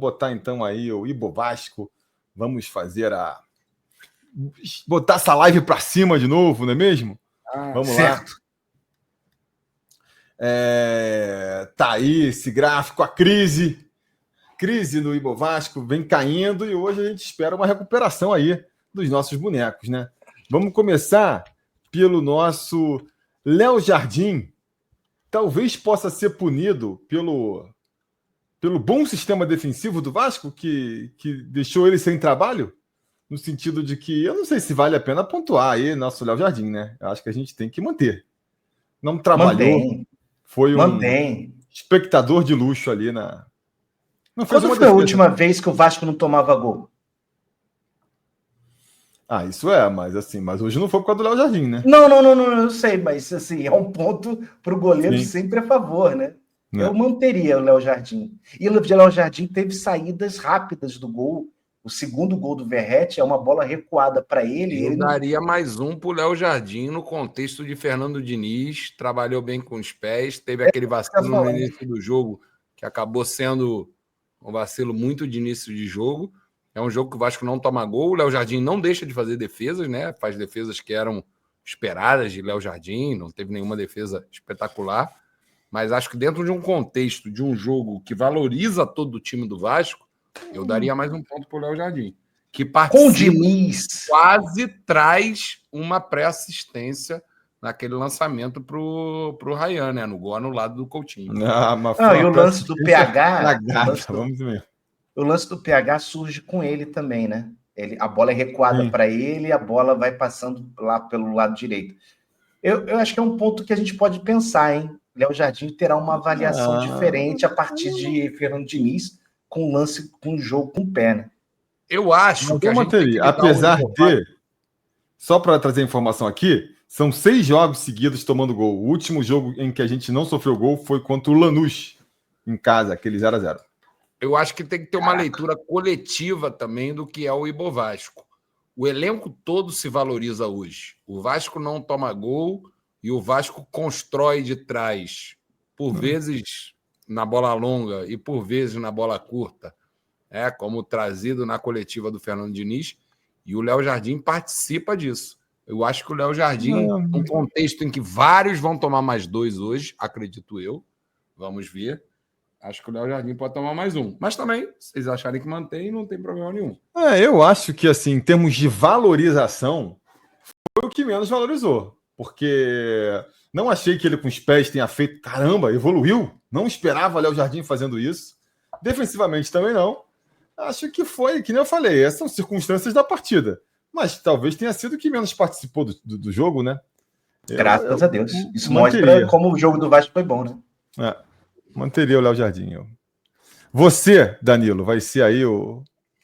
botar então aí o Ibo Vasco. Vamos fazer botar essa live para cima de novo, não é mesmo? Vamos certo. lá. Tá aí esse gráfico, a crise no Ibo Vasco vem caindo e hoje a gente espera uma recuperação aí dos nossos bonecos, né? Vamos começar pelo nosso Léo Jardim. Talvez possa ser punido pelo bom sistema defensivo do Vasco, que deixou ele sem trabalho, no sentido de que eu não sei se vale a pena pontuar aí nosso Léo Jardim, né? Eu acho que a gente tem que manter. Não trabalhou, foi um espectador de luxo ali na... Não fez Quando foi defesa. A última vez que o Vasco não tomava gol? Isso mas hoje não foi por causa do Léo Jardim, né? Não, eu sei, mas assim, é um ponto para o goleiro sempre a favor, né? Eu manteria o Léo Jardim. E o Léo Jardim teve saídas rápidas do gol. O segundo gol do Verratti é uma bola recuada para ele. Eu daria mais um para o Léo Jardim no contexto de Fernando Diniz. Trabalhou bem com os pés, teve aquele vacilo no início do jogo, que acabou sendo um vacilo muito de início de jogo. É um jogo que o Vasco não toma gol. O Léo Jardim não deixa de fazer defesas, né? Faz defesas que eram esperadas de Léo Jardim, não teve nenhuma defesa espetacular. Mas acho que dentro de um contexto de um jogo que valoriza todo o time do Vasco, eu daria mais um ponto para o Léo Jardim. Que participa, com Diniz, quase traz uma pré-assistência naquele lançamento para o Ryan, né? No gol anulado do Coutinho. E o lance do PH... Vamos ver. O lance do PH surge com ele também, né? A bola é recuada para ele e a bola vai passando lá pelo lado direito. Eu acho que é um ponto que a gente pode pensar, hein? Léo Jardim terá uma avaliação diferente a partir de Fernando Diniz com lance, com jogo com o pé, né? Eu acho que a gente tem que apesar de... Só para trazer informação aqui, são 6 jogos seguidos tomando gol. O último jogo em que a gente não sofreu gol foi contra o Lanús, em casa, aquele 0-0. Eu acho que tem que ter uma leitura coletiva também do que é o Ibo Vasco. O elenco todo se valoriza hoje. O Vasco não toma gol e o Vasco constrói de trás, por vezes na bola longa e por vezes na bola curta, como trazido na coletiva do Fernando Diniz, e o Léo Jardim participa disso. Eu acho que o Léo Jardim, num contexto em que vários vão tomar mais 2 hoje, acredito eu, vamos ver. Acho que o Léo Jardim pode tomar mais um. Mas também, se vocês acharem que mantém, não tem problema nenhum. Eu acho que, assim, em termos de valorização, foi o que menos valorizou. Porque não achei que ele com os pés tenha feito... Caramba, evoluiu. Não esperava Léo Jardim fazendo isso. Defensivamente também não. Acho que foi, que nem eu falei, essas são circunstâncias da partida. Mas talvez tenha sido o que menos participou do jogo, né? Graças a Deus. Isso mostra como o jogo do Vasco foi bom, né? Manteria o Léo Jardim. Você, Danilo, vai ser aí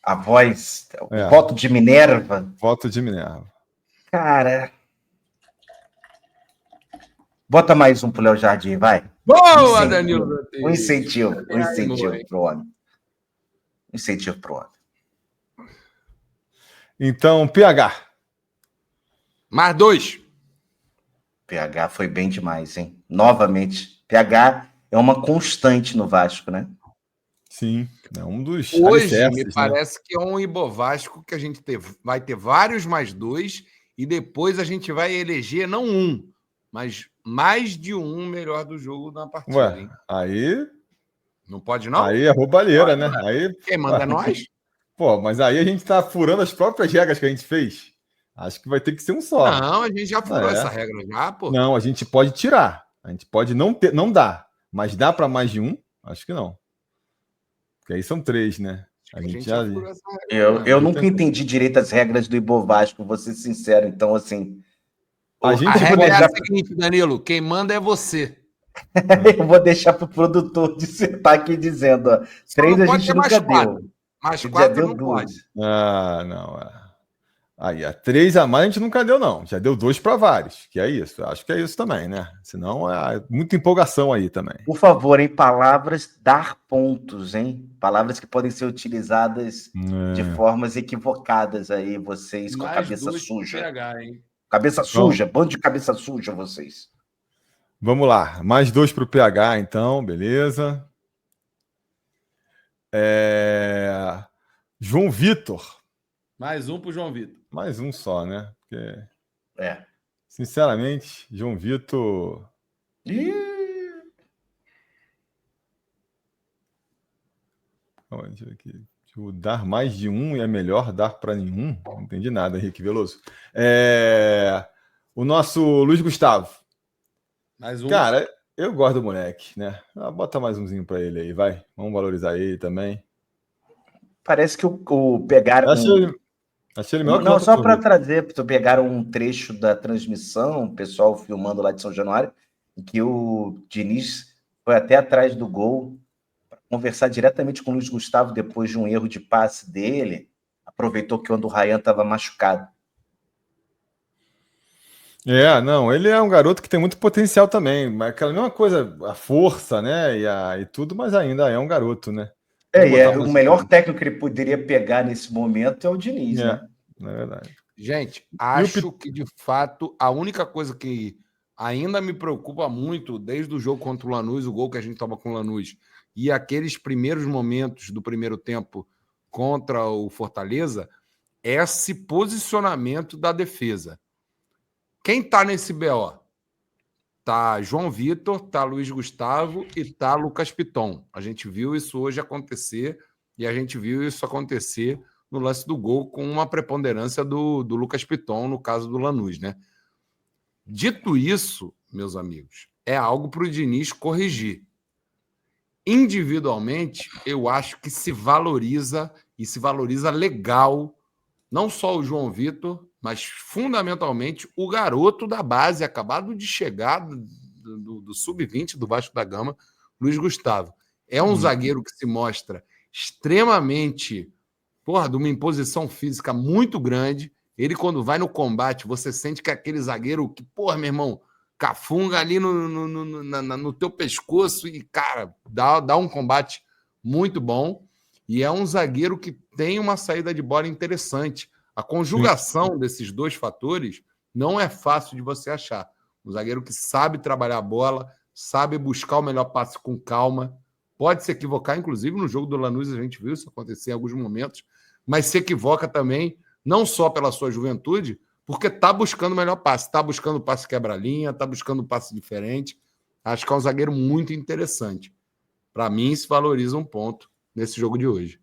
a voz, o voto de Minerva. Voto de Minerva. Cara, bota mais um pro Léo Jardim, vai. Boa, Danilo. Um incentivo pro homem. Incentivo pro homem. Então, PH. Mais 2. PH foi bem demais, hein? Novamente. PH é uma constante no Vasco, né? Sim, é um dos hoje me parece que é um Ibo Vasco que a gente vai ter vários mais 2 e depois a gente vai eleger não um, mas mais de um melhor do jogo na partida. Ué, hein? Aí... Não pode, não? Aí é roubalheira, né? Aí... Quem manda é nós? Pô, mas aí a gente tá furando as próprias regras que a gente fez. Acho que vai ter que ser um só. Não, a gente já furou essa regra já, pô. Não, a gente pode tirar. A gente pode não dar. Mas dá para mais de um? Acho que não. Porque aí são 3, né? A gente já furou essa regra. Eu nunca entendi direito as regras do Ibo Vasco, vou ser sincero. Então, assim... A regra é a seguinte, Danilo. Quem manda é você. Eu vou deixar pro produtor dissertar aqui dizendo, ó, 3 a gente nunca deu. Mais 4 não pode. Não. Aí, a 3 a mais a gente nunca deu, não. Já deu 2 para vários, que é isso. Eu acho que é isso também, né? Senão é muita empolgação aí também. Por favor, em palavras, dar pontos, hein? Palavras que podem ser utilizadas de formas equivocadas aí, vocês com a cabeça suja. PH, hein? Cabeça suja, bando de cabeça suja, vocês. Vamos lá, mais 2 para o PH, então, beleza. João Vitor. Mais um pro João Vitor. Mais um só, né? Porque, É. sinceramente, João Vitor... Deixa eu ver aqui. Dar mais de um é melhor dar para nenhum? Não entendi nada, Henrique Veloso. O nosso Luiz Gustavo. Mais um. Cara, eu gosto do moleque, né? Bota mais umzinho para ele aí, vai. Vamos valorizar ele também. Parece que pegaram... Achei ele melhor que Não, só para trazer, pegaram um trecho da transmissão, o pessoal filmando lá de São Januário, em que o Diniz foi até atrás do gol para conversar diretamente com o Luiz Gustavo depois de um erro de passe dele. Aproveitou que o Ryan estava machucado. Não, ele é um garoto que tem muito potencial também, mas aquela mesma coisa, a força, né, e tudo, mas ainda é um garoto, né? O melhor técnico que ele poderia pegar nesse momento é o Diniz, né? É verdade. Gente, acho que, de fato, a única coisa que ainda me preocupa muito, desde o jogo contra o Lanús, o gol que a gente toma com o Lanús, e aqueles primeiros momentos do primeiro tempo contra o Fortaleza, é esse posicionamento da defesa. Quem tá nesse BO? Tá João Vitor, tá Luiz Gustavo e tá Lucas Piton. A gente viu isso hoje acontecer e a gente viu isso acontecer no lance do gol com uma preponderância do Lucas Piton, no caso do Lanús, né? Dito isso, meus amigos, é algo para o Diniz corrigir. Individualmente, eu acho que se valoriza e se valoriza legal, não só o João Vitor, mas fundamentalmente o garoto da base, acabado de chegar do sub-20 do Vasco da Gama, Luiz Gustavo. É um zagueiro que se mostra extremamente, de uma imposição física muito grande. Ele, quando vai no combate, você sente que é aquele zagueiro que, meu irmão, cafunga ali no teu pescoço e, cara, dá um combate muito bom. E é um zagueiro que tem uma saída de bola interessante. A conjugação desses dois fatores não é fácil de você achar. Um zagueiro que sabe trabalhar a bola, sabe buscar o melhor passe com calma, pode se equivocar, inclusive no jogo do Lanús a gente viu isso acontecer em alguns momentos, mas se equivoca também, não só pela sua juventude, porque está buscando o melhor passe, está buscando passe quebra-linha, está buscando passe diferente. Acho que é um zagueiro muito interessante. Para mim, se valoriza um ponto nesse jogo de hoje.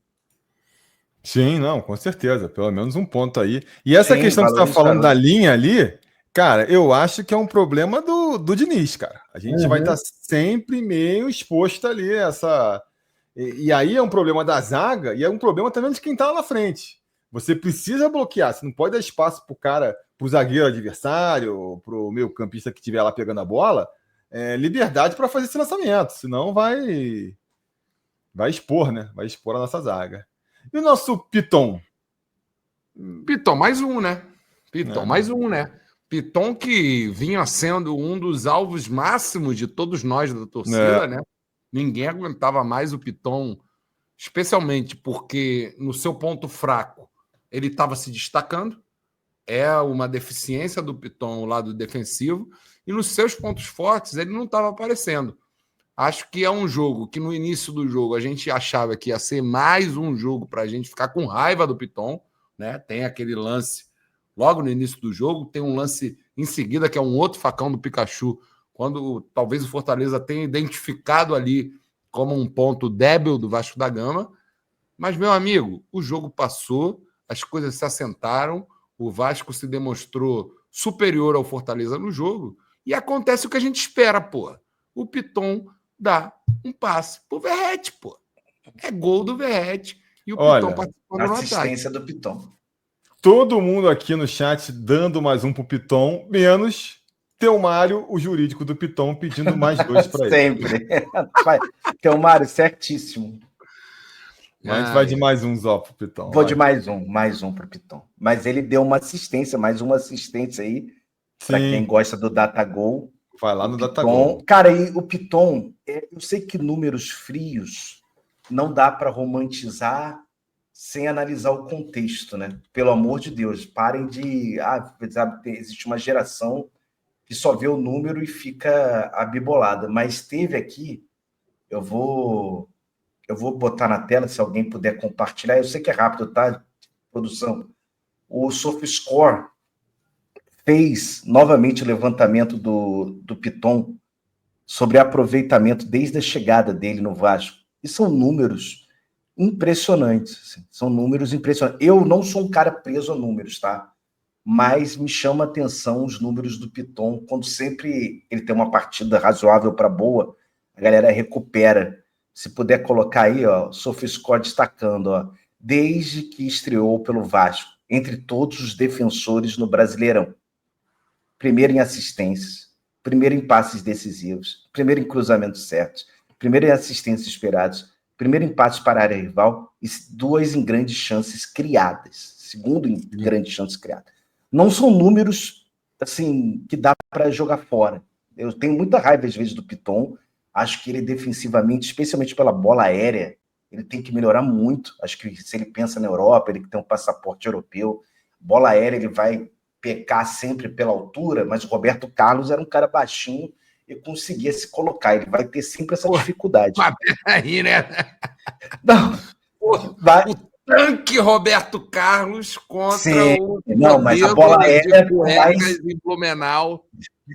Sim, não, com certeza. Pelo menos um ponto aí. E essa questão que você está falando da linha ali, cara, eu acho que é um problema do Diniz, cara. A gente vai estar sempre meio exposto ali a essa... E aí é um problema da zaga e é um problema também de quem está lá na frente. Você precisa bloquear, você não pode dar espaço para o cara, para o zagueiro adversário, para o meio campista que estiver lá pegando a bola, liberdade para fazer esse lançamento, senão vai expor, né? Vai expor a nossa zaga. E o nosso Piton? Piton, mais um, né? Mais um, né? Piton que vinha sendo um dos alvos máximos de todos nós da torcida, né? Ninguém aguentava mais o Piton, especialmente porque no seu ponto fraco ele estava se destacando, é uma deficiência do Piton o lado defensivo, e nos seus pontos fortes ele não estava aparecendo. Acho que é um jogo que no início do jogo a gente achava que ia ser mais um jogo para a gente ficar com raiva do Piton, né? Tem aquele lance logo no início do jogo, tem um lance em seguida que é um outro facão do Pikachu, quando talvez o Fortaleza tenha identificado ali como um ponto débil do Vasco da Gama. Mas, meu amigo, o jogo passou, as coisas se assentaram, o Vasco se demonstrou superior ao Fortaleza no jogo e acontece o que a gente espera, pô. O Piton dá um passe pro Verratti, pô. É gol do Verratti e o Piton participando no ataque. Assistência do Piton. Todo mundo aqui no chat dando mais um pro Piton, menos Teomário, o jurídico do Piton, pedindo mais dois para ele. Sempre. Teomário, certíssimo. Mas a gente vai de mais um só pro Piton. Vou de mais um pro Piton. Mas ele deu uma assistência, mais uma assistência aí, para quem gosta do Datagol. Vai lá no Datagol. Cara, e o Piton, eu sei que números frios não dá para romantizar sem analisar o contexto, né? Pelo amor de Deus, parem de... existe uma geração que só vê o número e fica abibolada. Mas teve aqui, eu vou eu vou botar na tela, se alguém puder compartilhar. Eu sei que é rápido, tá, produção? O SofaScore fez novamente o levantamento do Piton sobre aproveitamento desde a chegada dele no Vasco. E são números impressionantes. Assim, são números impressionantes. Eu não sou um cara preso a números, tá? Mas me chama a atenção os números do Piton. Quando sempre ele tem uma partida razoável para boa, a galera recupera. Se puder colocar aí, ó, SofaScore destacando, ó, desde que estreou pelo Vasco, entre todos os defensores no Brasileirão. Primeiro em assistências, primeiro em passes decisivos, primeiro em cruzamentos certos, primeiro em assistências esperados, primeiro em passes para a área rival e 2 em grandes chances criadas. Segundo em grandes chances criadas. Não são números assim que dá para jogar fora. Eu tenho muita raiva às vezes do Piton. Acho que ele defensivamente, especialmente pela bola aérea, ele tem que melhorar muito. Acho que se ele pensa na Europa, ele que tem um passaporte europeu, bola aérea ele vai pecar sempre pela altura, mas o Roberto Carlos era um cara baixinho e conseguia se colocar. Ele vai ter sempre essa dificuldade. Mas peraí, né? Não, vai. O tanque Roberto Carlos contra Sim, o não, mas a bola aérea mais em Blumenau.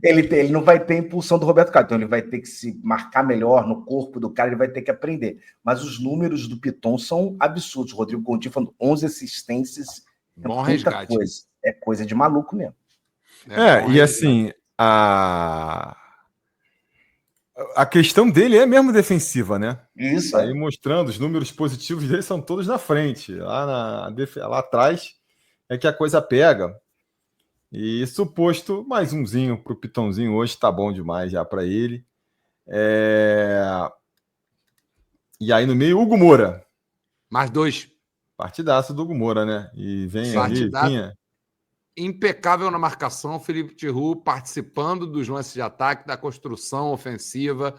Ele não vai ter a impulsão do Roberto Carlos, então ele vai ter que se marcar melhor no corpo do cara, ele vai ter que aprender. Mas os números do Piton são absurdos. O Rodrigo Gondim falando 11 assistências, bom resgate. Coisa. É coisa de maluco mesmo. E assim, a questão dele é mesmo defensiva, né? Isso. Aí mostrando, os números positivos dele são todos na frente. Lá atrás é que a coisa pega. E suposto, mais umzinho pro Pitonzinho hoje, tá bom demais já para ele. E aí no meio, Hugo Moura. Mais 2. Partidaço do Hugo Moura, né? E vem ali, vinha. Impecável na marcação, Felipe Tiru participando dos lances de ataque, da construção ofensiva,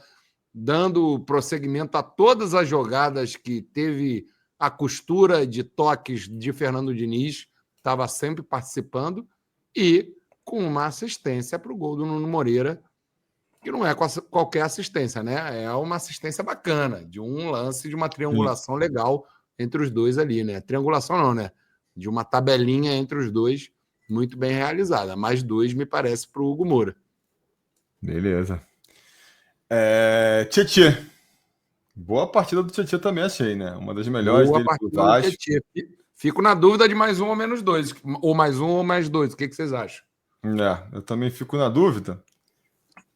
dando prosseguimento a todas as jogadas que teve a costura de toques de Fernando Diniz, estava sempre participando, e com uma assistência para o gol do Nuno Moreira, que não é qualquer assistência, né? É uma assistência bacana, de um lance, de uma triangulação legal entre os dois ali, né? Triangulação não, né? De uma tabelinha entre os dois, muito bem realizada. Mais 2, me parece, para o Hugo Moura. Beleza. Tietê. Boa partida do Tietê também, achei, né? Uma das melhores dele pro Vasco. Fico na dúvida de mais 1 ou menos 2. Ou mais 1 ou mais 2. O que vocês acham? Eu também fico na dúvida.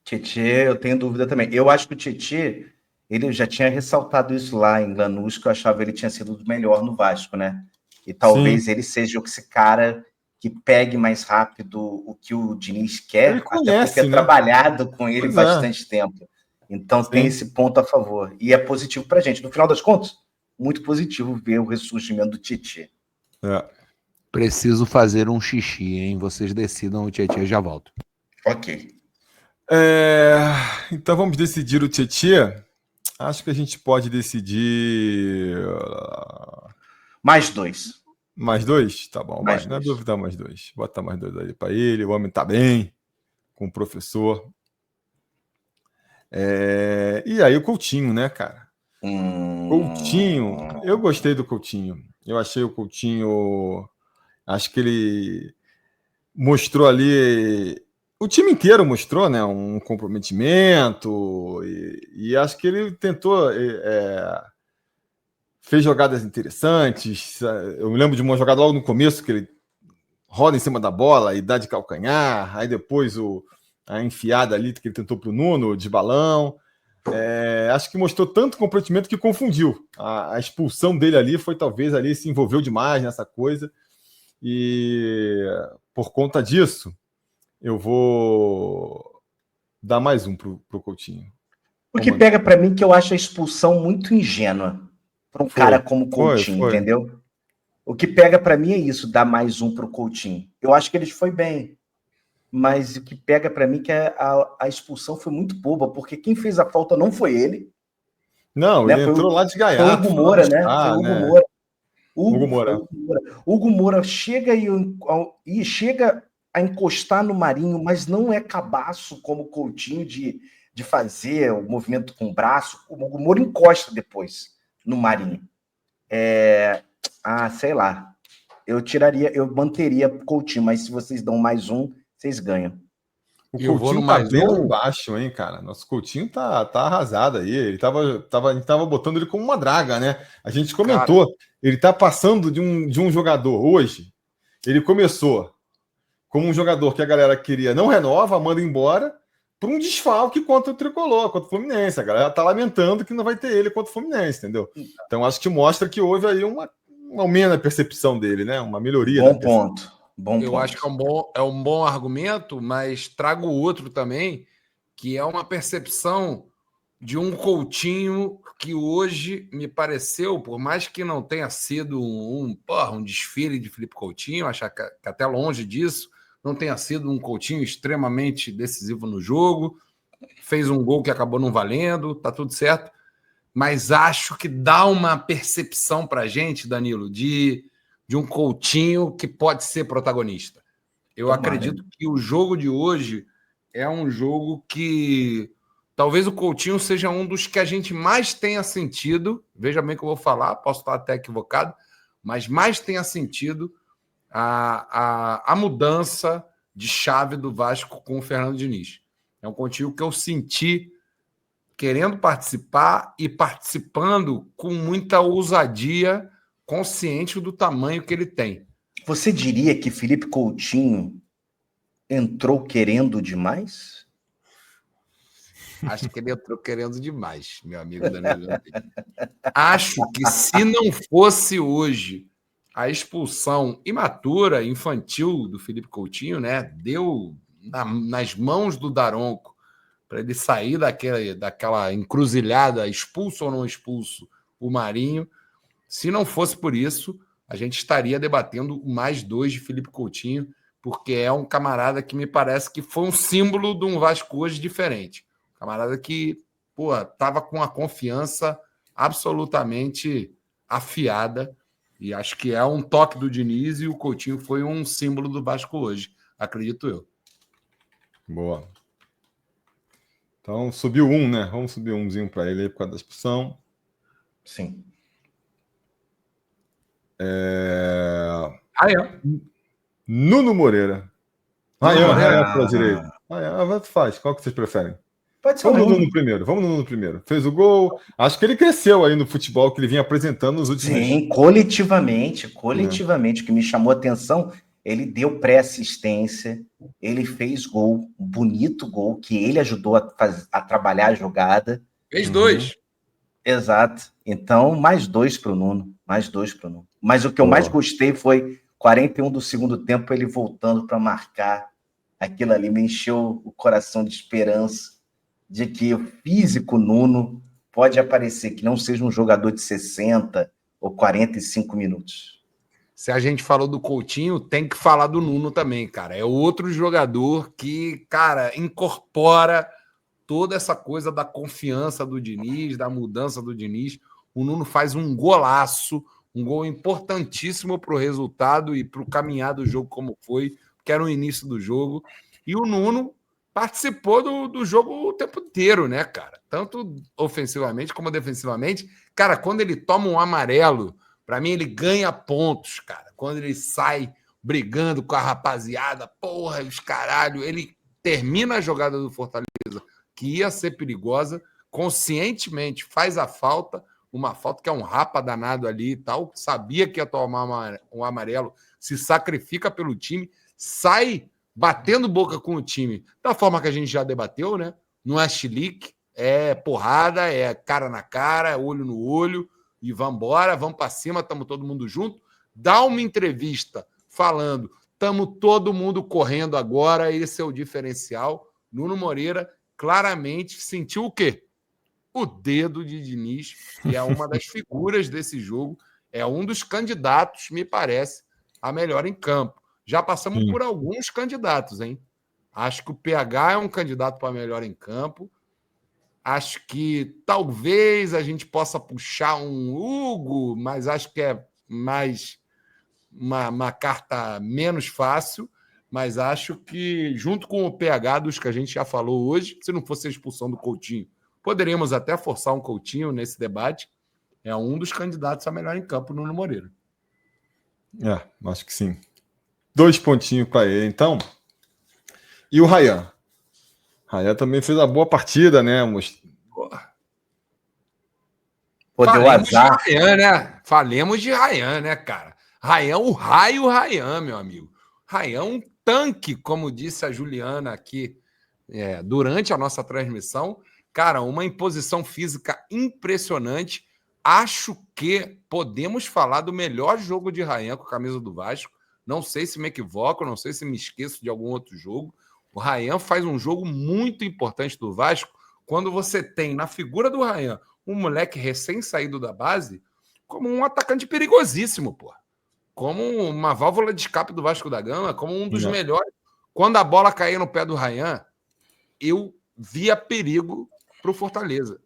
Tietê, eu tenho dúvida também. Eu acho que o Tietê, ele já tinha ressaltado isso lá em Lanús, que eu achava que ele tinha sido o melhor no Vasco, né? E talvez ele seja esse cara que pegue mais rápido o que o Diniz quer, ele conhece, até porque é trabalhado com ele bastante tempo. Então tem esse ponto a favor. E é positivo pra gente. No final das contas, muito positivo ver o ressurgimento do Tietê. Preciso fazer um xixi, hein? Vocês decidam o Tietê, eu já volto. Ok. Então vamos decidir o Tietê. Acho que a gente pode decidir... Mais 2. Mais 2? Tá bom. Na dúvida, mais 2. Bota mais 2 aí para ele. O homem tá bem com o professor. E aí o Coutinho, né, cara? Coutinho. Eu gostei do Coutinho. Eu achei o Coutinho... Acho que ele mostrou ali... O time inteiro mostrou, né, um comprometimento e acho que ele tentou... fez jogadas interessantes. Eu me lembro de uma jogada logo no começo que ele roda em cima da bola e dá de calcanhar. Aí depois a enfiada ali que ele tentou para o Nuno, de balão. Acho que mostrou tanto comprometimento que confundiu. A expulsão dele ali foi talvez ali se envolveu demais nessa coisa. E por conta disso, eu vou dar mais 1 pro Coutinho. O que pega para mim que eu acho a expulsão muito ingênua. Para um cara como Coutinho, entendeu? O que pega para mim é isso, dar mais 1 para o Coutinho. Eu acho que ele foi bem, mas o que pega para mim é que a expulsão foi muito boba, porque quem fez a falta não foi ele. Não, né? Ele entrou lá de gaiato. Foi o Hugo Moura, né? Foi o Hugo Moura. Hugo Moura chega e chega a encostar no Marinho, mas não é cabaço como o Coutinho de fazer o movimento com o braço. O Hugo Moura encosta depois. no Marinho. Sei lá. Eu manteria Coutinho, mas se vocês dão mais um, vocês ganham. O Eu vou Coutinho no tá mais bem lá um. embaixo, hein, cara? Nosso Coutinho tá arrasado aí. A gente tava botando ele como uma draga, né? A gente comentou. Ele tá passando de um jogador hoje. Ele começou como um jogador que a galera queria, não renova, manda embora, por um desfalque contra o Tricolor, contra o Fluminense. A galera tá lamentando que não vai ter ele contra o Fluminense, entendeu? Então acho que mostra que houve aí um aumento na percepção dele, né? Uma melhoria. Bom ponto. Eu acho que é um bom argumento, mas trago outro também, que é uma percepção de um Coutinho que hoje me pareceu, por mais que não tenha sido um desfile de Felipe Coutinho, acho que até longe disso, não tenha sido um Coutinho extremamente decisivo no jogo, fez um gol que acabou não valendo, tá tudo certo, mas acho que dá uma percepção para a gente, Danilo, de um Coutinho que pode ser protagonista. Eu acredito que o jogo de hoje é um jogo que talvez o Coutinho seja um dos que a gente mais tenha sentido, veja bem o que eu vou falar, posso estar até equivocado, mas mais tenha sentido a mudança de chave do Vasco com o Fernando Diniz. É um Coutinho que eu senti querendo participar e participando com muita ousadia, consciente do tamanho que ele tem. Você diria que Felipe Coutinho entrou querendo demais? Acho que ele entrou querendo demais, meu amigo Danilo. Acho que se não fosse hoje a expulsão imatura, infantil do Felipe Coutinho, né, deu nas mãos do Daronco para ele sair daquela encruzilhada, expulso ou não expulso o Marinho. Se não fosse por isso, a gente estaria debatendo o mais 2 de Felipe Coutinho, porque é um camarada que me parece que foi um símbolo de um Vasco hoje diferente. Um camarada que, estava com a confiança absolutamente afiada, e acho que é um toque do Diniz, e o Coutinho foi um símbolo do Vasco hoje, acredito eu. Boa. Então, subiu um, né? Vamos subir umzinho para ele aí por causa da expulsão. Sim. Nuno Moreira. Rayan pela direita. Tanto faz. Qual que vocês preferem? Pode ser Vamos no Nuno primeiro. Fez o gol. Acho que ele cresceu aí no futebol que ele vinha apresentando nos últimos anos. Sim, coletivamente. O que me chamou a atenção, ele deu pré-assistência, ele fez gol, um bonito gol, que ele ajudou a trabalhar a jogada. Fez 2. Exato. Então, mais 2 para o Nuno. Mas o que eu mais gostei foi 41 do segundo tempo, ele voltando para marcar. Aquilo ali me encheu o coração de esperança de que o físico Nuno pode aparecer, que não seja um jogador de 60 ou 45 minutos. Se a gente falou do Coutinho, tem que falar do Nuno também, cara. É outro jogador que, cara, incorpora toda essa coisa da confiança do Diniz, da mudança do Diniz. O Nuno faz um golaço, um gol importantíssimo para o resultado e para o caminhar do jogo como foi, que era o início do jogo. E o Nuno participou do jogo o tempo inteiro, né, cara? Tanto ofensivamente como defensivamente. Cara, quando ele toma um amarelo, para mim ele ganha pontos, cara. Quando ele sai brigando com a rapaziada, os caralho, ele termina a jogada do Fortaleza, que ia ser perigosa, conscientemente faz a falta, uma falta que é um rapa danado ali e tal, sabia que ia tomar um amarelo, se sacrifica pelo time, sai batendo boca com o time, da forma que a gente já debateu, né? Não é chilique, é porrada, é cara na cara, é olho no olho, e vambora, vamos para cima, estamos todo mundo junto. Dá uma entrevista falando, estamos todo mundo correndo agora, esse é o diferencial. Nuno Moreira claramente sentiu o quê? O dedo de Diniz, que é uma das figuras desse jogo, é um dos candidatos, me parece, a melhor em campo. Já passamos por alguns candidatos, hein? Acho que o PH é um candidato para melhor em campo. Acho que talvez a gente possa puxar um Hugo, mas acho que é mais uma carta menos fácil. Mas acho que, junto com o PH dos que a gente já falou hoje, se não fosse a expulsão do Coutinho, poderíamos até forçar um Coutinho nesse debate. é um dos candidatos a melhor em campo, Nuno Moreira. Acho que sim. 2 pontinhos para ele, então. E o Ryan? Ryan também fez uma boa partida, né? Pô, deu azar. De Ryan, né? Falemos de Ryan, né, cara? Ryan, o raio Ryan, meu amigo. Ryan, um tanque, como disse a Juliana aqui durante a nossa transmissão. Cara, uma imposição física impressionante. Acho que podemos falar do melhor jogo de Ryan com a camisa do Vasco. Não sei se me equivoco, não sei se me esqueço de algum outro jogo. O Ryan faz um jogo muito importante do Vasco quando você tem na figura do Ryan um moleque recém-saído da base como um atacante perigosíssimo, pô. Como uma válvula de escape do Vasco da Gama, como um dos melhores. Quando a bola caía no pé do Ryan, eu via perigo para o Fortaleza.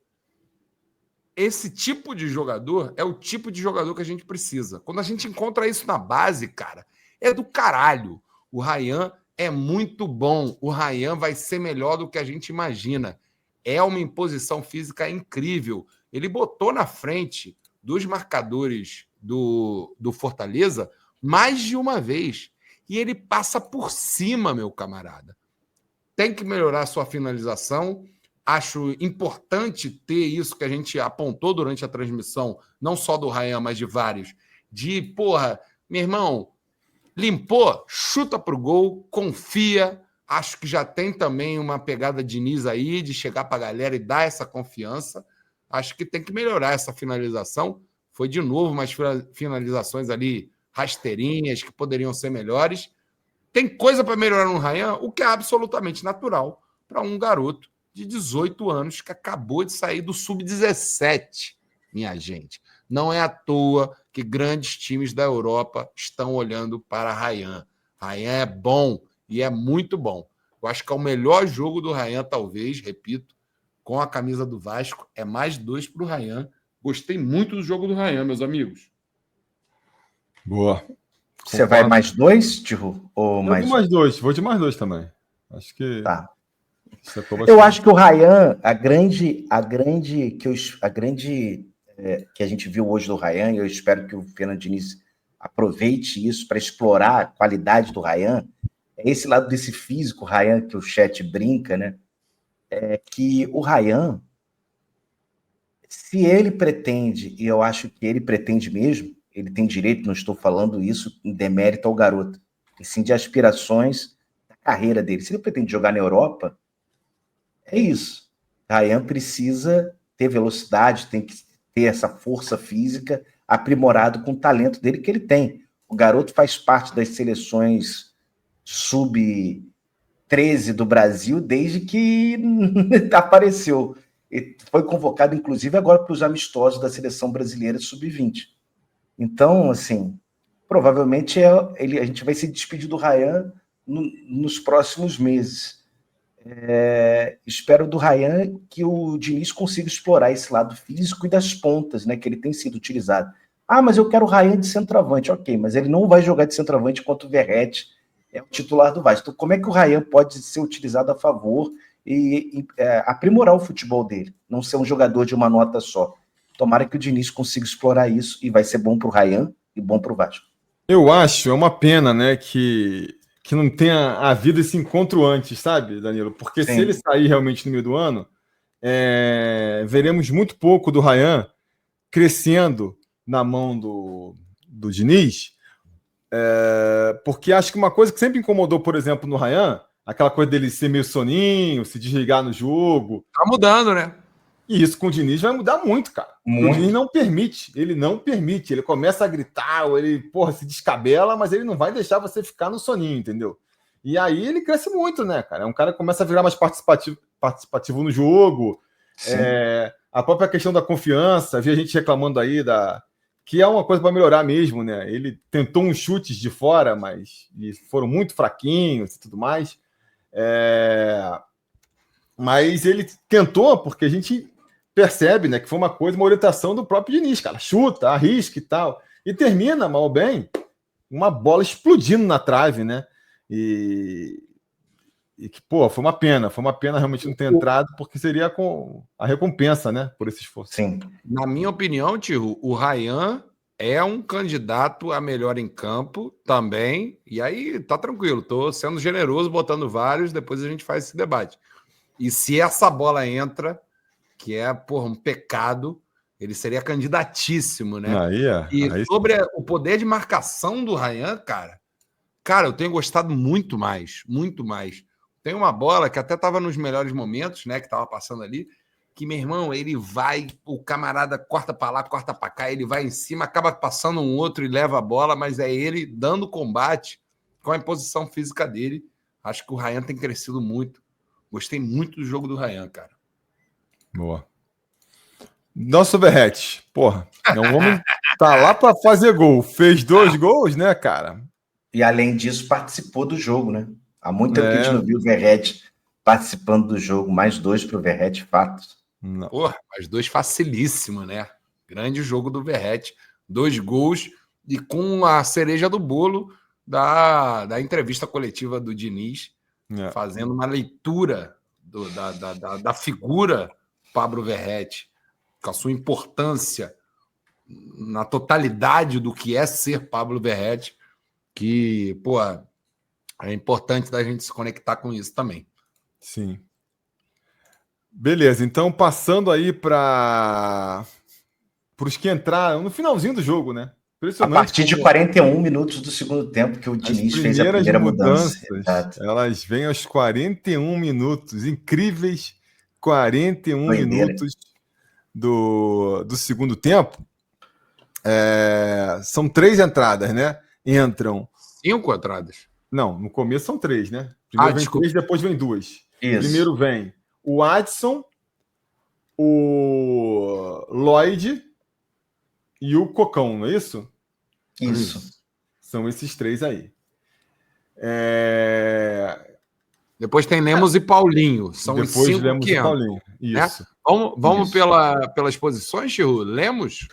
Esse tipo de jogador é o tipo de jogador que a gente precisa. Quando a gente encontra isso na base, cara, é do caralho. O Ryan é muito bom. O Ryan vai ser melhor do que a gente imagina. É uma imposição física incrível. Ele botou na frente dos marcadores do Fortaleza mais de uma vez. E ele passa por cima, meu camarada. Tem que melhorar a sua finalização. Acho importante ter isso que a gente apontou durante a transmissão, não só do Ryan, mas de vários. Meu irmão, limpou, chuta pro gol, confia. Acho que já tem também uma pegada de Diniz aí, de chegar para a galera e dar essa confiança. Acho que tem que melhorar essa finalização. Foi de novo umas finalizações ali rasteirinhas que poderiam ser melhores. Tem coisa para melhorar no Ryan, o que é absolutamente natural para um garoto de 18 anos que acabou de sair do Sub-17, minha gente. Não é à toa que grandes times da Europa estão olhando para Ryan. Ryan é bom e é muito bom. Eu acho que é o melhor jogo do Ryan, talvez, repito, com a camisa do Vasco. É mais 2 para o Ryan. Gostei muito do jogo do Ryan, meus amigos. Boa. Você vai mais 2, Tio? Ou mais... Vou mais 2. Vou de mais 2 também. Acho que... Tá. Eu acho que o Ryan, a grande que a gente viu hoje do Ryan, e eu espero que o Fernando Diniz aproveite isso para explorar a qualidade do Ryan, é esse lado desse físico, Ryan, que o chat brinca, né? É que o Ryan, se ele pretende, e eu acho que ele pretende mesmo, ele tem direito, não estou falando isso em demérito ao garoto, e sim de aspirações da carreira dele. Se ele pretende jogar na Europa, é isso. Ryan precisa ter velocidade, tem que ter essa força física aprimorado com o talento dele que ele tem. O garoto faz parte das seleções sub-13 do Brasil desde que apareceu. E foi convocado, inclusive, agora para os amistosos da seleção brasileira sub-20. Então, assim, provavelmente a gente vai se despedir do Ryan nos próximos meses. Espero do Ryan que o Diniz consiga explorar esse lado físico e das pontas, né, que ele tem sido utilizado. Mas eu quero o Ryan de centroavante. Ok, mas ele não vai jogar de centroavante enquanto o Verratti é o titular do Vasco. Então, como é que o Ryan pode ser utilizado a favor e aprimorar o futebol dele? Não ser um jogador de uma nota só. Tomara que o Diniz consiga explorar isso e vai ser bom para o Ryan e bom para o Vasco. Eu acho, é uma pena, né, que não tenha havido esse encontro antes, sabe, Danilo? Porque Sim. Se ele sair realmente no meio do ano, veremos muito pouco do Ryan crescendo na mão do Diniz, porque acho que uma coisa que sempre incomodou, por exemplo, no Ryan, aquela coisa dele ser meio soninho, se desligar no jogo. Tá mudando, né? E isso com o Diniz vai mudar muito, cara. Muito. O Diniz não permite, ele começa a gritar, ou ele, se descabela, mas ele não vai deixar você ficar no soninho, entendeu? E aí ele cresce muito, né, cara? É um cara que começa a virar mais participativo no jogo. A própria questão da confiança, vi a gente reclamando aí que é uma coisa para melhorar mesmo, né? Ele tentou uns chutes de fora, mas foram muito fraquinhos e tudo mais. Mas ele tentou, porque a gente percebe, né, que foi uma orientação do próprio Diniz, cara. Chuta, arrisca e tal. E termina, mal ou bem, uma bola explodindo na trave, né? E E que, pô, foi uma pena realmente não ter entrado, porque seria com a recompensa, né, por esse esforço. Sim. Na minha opinião, Tio, o Ryan é um candidato a melhor em campo também. E aí, tá tranquilo, tô sendo generoso, botando vários, depois a gente faz esse debate. E se essa bola entra, que é, porra, um pecado, ele seria candidatíssimo, né? E sobre o poder de marcação do Ryan, cara, eu tenho gostado muito mais. Tem uma bola que até estava nos melhores momentos, né, que estava passando ali, que, meu irmão, ele vai, o camarada corta para lá, corta para cá, ele vai em cima, acaba passando um outro e leva a bola, mas é ele dando combate com a imposição física dele. Acho que o Ryan tem crescido muito. Gostei muito do jogo do Ryan, cara. Boa. Nosso Verratti, porra, é um homem tá lá para fazer gol. Fez 2 gols, né, cara? E além disso, participou do jogo, né? Há muito tempo que a gente não viu o Verratti participando do jogo. Mais 2 para o Verratti, fato. Porra, mais 2 facilíssimo, né? Grande jogo do Verratti. 2 gols e com a cereja do bolo da entrevista coletiva do Diniz, fazendo uma leitura da figura Pablo Verratti, com a sua importância na totalidade do que é ser Pablo Verratti, que, pô, é importante da gente se conectar com isso também. Sim. Beleza, então passando aí para os que entraram no finalzinho do jogo, né? A partir de 41 minutos do segundo tempo que o Diniz fez a primeira mudança. Elas vêm aos 41 minutos, incríveis 41 minutos do segundo tempo. São 3 entradas, né? Entram 5 entradas. Não, no começo são 3, né? Primeiro vem 3, depois vem 2. Isso. Primeiro vem o Adson, o Lloyd e o Cocão, não é isso? Isso. São esses 3 aí. Depois tem Lemos e Paulinho. São depois os 5 Lemos que e Paulinho. Isso. Né? Vamos pelas posições, Chiru? Lemos?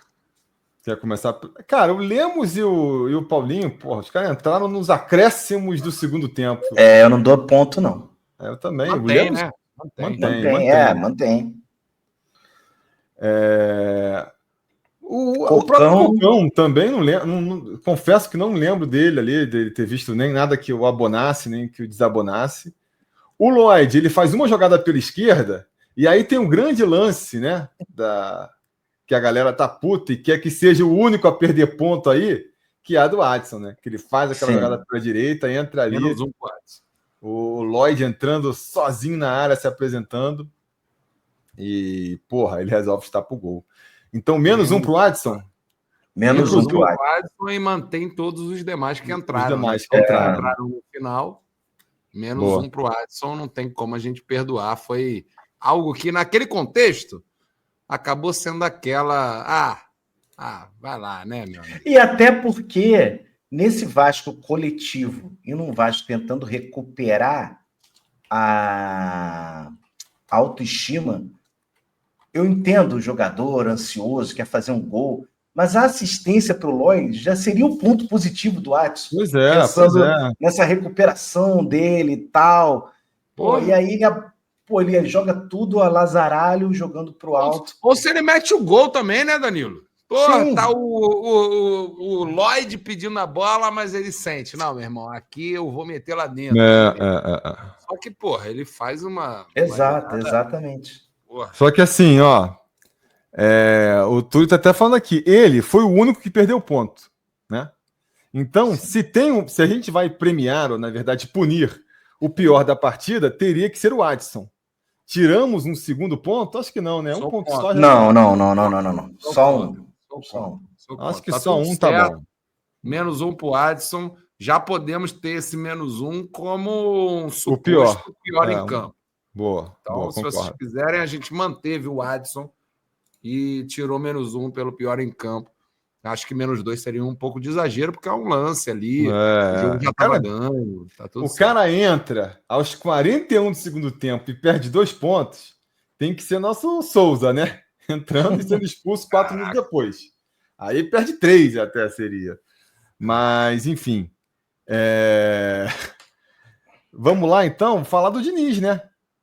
Quer começar? Cara, o Lemos e o Paulinho, porra, os caras entraram nos acréscimos do segundo tempo. Eu não dou ponto, não. Eu também. Mantém, o Lemos, né? Mantém. O próprio Cocão também não lembro. Confesso que não lembro dele ali, de ter visto nem nada que o abonasse, nem que o desabonasse. O Lloyd, ele faz uma jogada pela esquerda, e aí tem um grande lance, né? Que a galera tá puta e quer que seja o único a perder ponto aí, que é a do Adson, né? Que ele faz aquela jogada pela direita, entra ali. Menos 1 pro Adson. O Lloyd entrando sozinho na área, se apresentando. E, porra, ele resolve estar pro gol. Então, menos 1 pro Adson. Menos 1 pro Adson e mantém todos os demais que entraram. Os demais que entraram no final. Menos 1 pro Adson, não tem como a gente perdoar. Foi algo que, naquele contexto, acabou sendo aquela... vai lá, né, meu amigo? E até porque, nesse Vasco coletivo e num Vasco tentando recuperar a autoestima, eu entendo o jogador ansioso, quer fazer um gol, mas a assistência para o Lloyd já seria um ponto positivo do Adson. Pensando nessa recuperação dele e tal. E aí... ele joga tudo a lazaralho, jogando pro alto. Ou se ele mete o gol também, né, Danilo? Tá o Lloyd pedindo a bola, mas ele sente. Não, meu irmão, aqui eu vou meter lá dentro. Só que, ele faz uma... Exatamente. Só que assim, o Túlio tá até falando aqui, ele foi o único que perdeu ponto, né? Então, se a gente vai premiar, ou na verdade punir, o pior da partida, teria que ser o Adson. Tiramos um segundo ponto? Acho que não, né? Um ponto só. Não. Só um. Acho que só um tá bom. Menos 1 pro Adson. Já podemos ter esse menos 1 como um suposto pior em campo. Boa. Então, se vocês quiserem, a gente manteve o Adson e tirou menos 1 pelo pior em campo. Acho que menos 2 seria um pouco de exagero, porque é um lance ali. O jogo já estava ganho. Tá tudo certo. Cara entra aos 41 do segundo tempo e perde 2 pontos. Tem que ser nosso Souza, né? Entrando e sendo expulso 4 minutos depois. Aí perde 3 até seria. Mas, enfim. Vamos lá, então, falar do Diniz, né?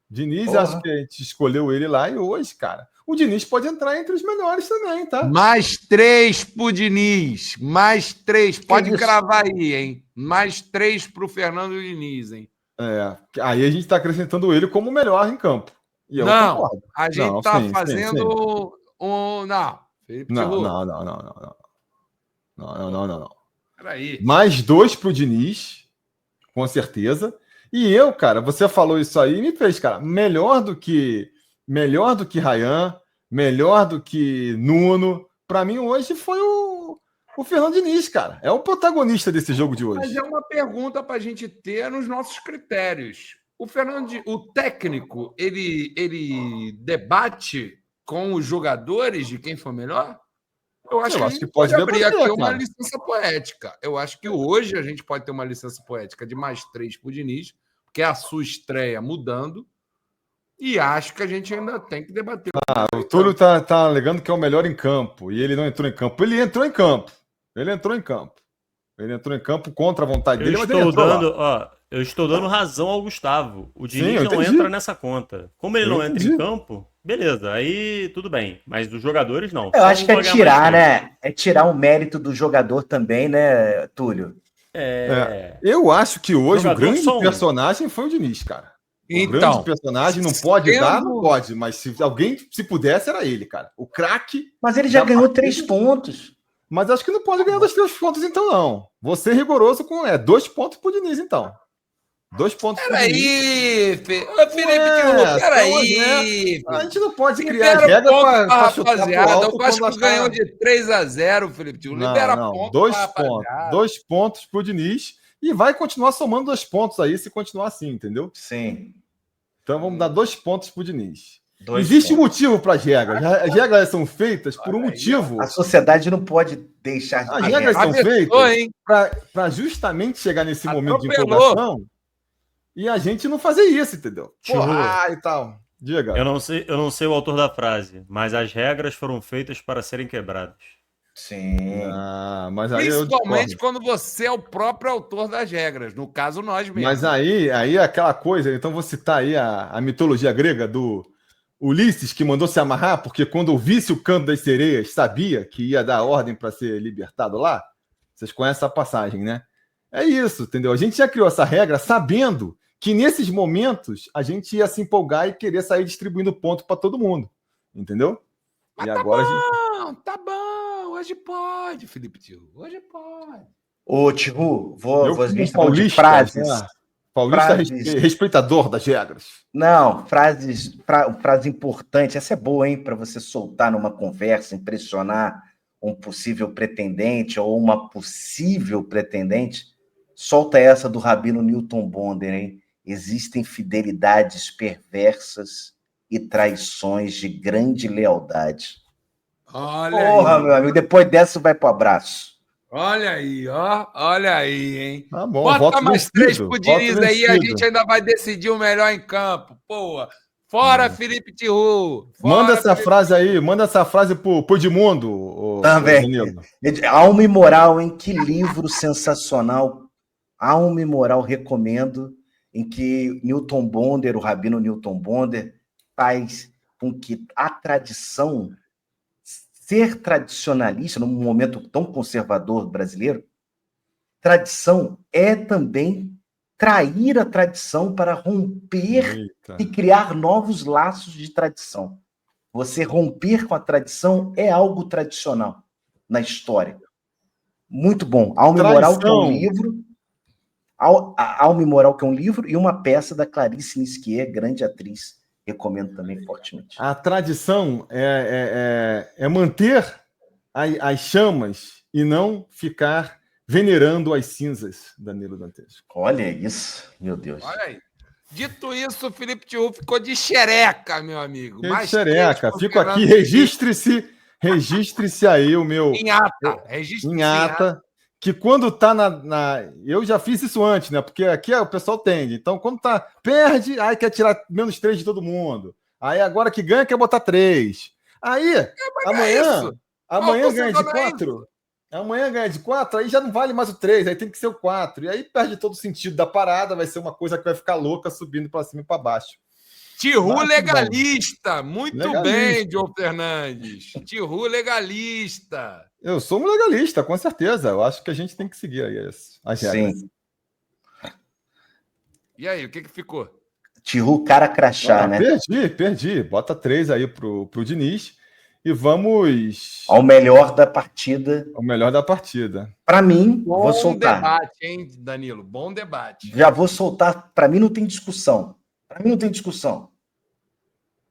Diniz, Porra. acho que a gente escolheu ele lá e hoje, cara, o Diniz pode entrar entre os melhores também, tá? Mais 3 pro Diniz. Mais 3. Pode isso? cravar aí, hein? Mais 3 pro Fernando Diniz, hein? Aí a gente tá acrescentando ele como o melhor em campo. E eu Não, concordo. a gente Não, tá sim, fazendo um... Não, Felipe Não, Tiru, não, não, não, não, não, não, não, não. peraí. Mais 2 pro Diniz, com certeza. E eu, cara, você falou isso aí e me fez, cara, melhor do que Ryan, melhor do que Nuno. Pra mim, hoje foi o Fernando Diniz, cara. É o protagonista desse jogo de Mas hoje. é uma pergunta para a gente ter nos nossos critérios. O técnico, ele debate com os jogadores de quem foi melhor? Eu acho que a gente pode abrir debater, aqui uma cara. licença poética. Eu acho que hoje a gente pode ter uma licença poética de mais 3 para o Diniz, porque é a sua estreia mudando, e acho que a gente ainda tem que debater. O Túlio tá alegando que é o melhor em campo, e ele não entrou em campo. Ele entrou em campo. Ele entrou em campo contra a vontade dele, mas ele entrou lá. Eu estou dando razão ao Gustavo. O Sim, Diniz eu não entendi. entra nessa conta. Como ele Eu não entra entendi. em campo, beleza, aí tudo bem. Mas dos jogadores, não. Eu acho que é Vamos pagar tirar, mais três. né? É tirar o mérito do jogador também, né, Túlio? Eu acho que hoje Jogador o grande só um. personagem foi o Diniz, cara. O Então, grande personagem não pode sendo- dar, não pode. Mas se alguém, se pudesse, era ele, cara. O craque. Mas ele já Da ganhou partida. 3 pontos. Mas acho que não pode ganhar dos 3 pontos, então, não. Você é rigoroso com 2 pontos pro Diniz, então. 2 pontos pro Diniz. Peraí, Felipe Ué, Tiru, peraí. A gente não pode Libera criar regra ponto pra pra chutar pro rapaziada. alto O Vasco quando ganhou achar... de 3-0, Felipe Tiru. Libera ponto 2 pra pontos. rapaziada. 2 pontos pro Diniz. E vai continuar somando 2 pontos aí, se continuar assim, entendeu? Sim. Então vamos dar 2 pontos pro Diniz. 2 Existe um pontos. motivo para as regras. As regras são feitas por um motivo. A sociedade não pode deixar de As ter regras regra. são Abençoe, feitas hein? para justamente chegar nesse momento de Atropelou. empolgação e a gente não fazer isso, entendeu? Porra, e tal. Diga. Eu não sei o autor da frase, mas as regras foram feitas para serem quebradas. Sim. Mas aí Principalmente quando você é o próprio autor das regras. No caso, nós mesmos. Mas aí é aquela coisa, então vou citar aí a mitologia grega do Ulisses, que mandou se amarrar, porque quando ouvisse o canto das sereias, sabia que ia dar ordem para ser libertado lá. Vocês conhecem essa passagem, né? É isso, entendeu? A gente já criou essa regra sabendo que nesses momentos a gente ia se empolgar e querer sair distribuindo ponto para todo mundo, entendeu? Mas E tá agora bom, tá bom. Hoje pode, Felipe Tio. Hoje pode. Ô, Tiru, eu a gente como tá falando de paulista, frases. né? Paulista Frases. respeitador das regras. Não, frase importante. Essa é boa, hein? Para você soltar numa conversa, impressionar um possível pretendente ou uma possível pretendente. Solta essa do Rabino Newton Bonder, hein? Existem fidelidades perversas e traições de grande lealdade. Olha Porra, aí. meu amigo, depois dessa vai pro abraço. Olha aí, ó. Olha aí, hein? Tá bom, Bota voto mais vencido, 3 pro Diniz voto aí, a vencido. gente ainda vai decidir o melhor em campo. Pô, fora Felipe Tiru. Manda essa frase aí, manda essa frase pro Edmundo, Também. Danilo. Alma e Moral, hein? Que livro sensacional. Alma e Moral, recomendo, em que Newton Bonder, o Rabino Newton Bonder, faz com que a tradição, ser tradicionalista, num momento tão conservador brasileiro, tradição é também trair a tradição para romper Eita. e criar novos laços de tradição. Você romper com a tradição é algo tradicional na história. Muito bom. Alma e Moral, que é um livro. Alma e Moral, que é um livro, e uma peça da Clarice Nisquier, grande atriz. Recomendo também fortemente. A tradição é manter as chamas e não ficar venerando as cinzas, Danilo Dantesco. Olha isso, meu Deus. Olha aí. Dito isso, o Felipe Tiru ficou de xereca, meu amigo. Mais xereca. Fico aqui, registre-se aí o meu... Em ata. Registre-se em ata. Que quando tá eu já fiz isso antes, né? Porque aqui o pessoal tende. Então, quando perde, aí quer tirar menos 3 de todo mundo. Aí agora que ganha, quer botar 3. Aí, amanhã ganha de 4. Amanhã ganha de 4, aí já não vale mais o 3, aí tem que ser o 4. E aí perde todo o sentido da parada, vai ser uma coisa que vai ficar louca subindo para cima e para baixo. Tihu Mas, legalista. Muito legalista. bem, Diogo Fernandes. Tihu legalista. Eu sou um legalista, com certeza. Eu acho que a gente tem que seguir aí as regras. Sim. E aí, o que ficou? Tihu cara crachá, né? Perdi. Bota 3 aí pro Diniz e vamos Ao melhor da partida. ao melhor da partida. Para mim, Bom vou soltar. debate, hein, Danilo? Bom debate. Já vou soltar. Para mim não tem discussão.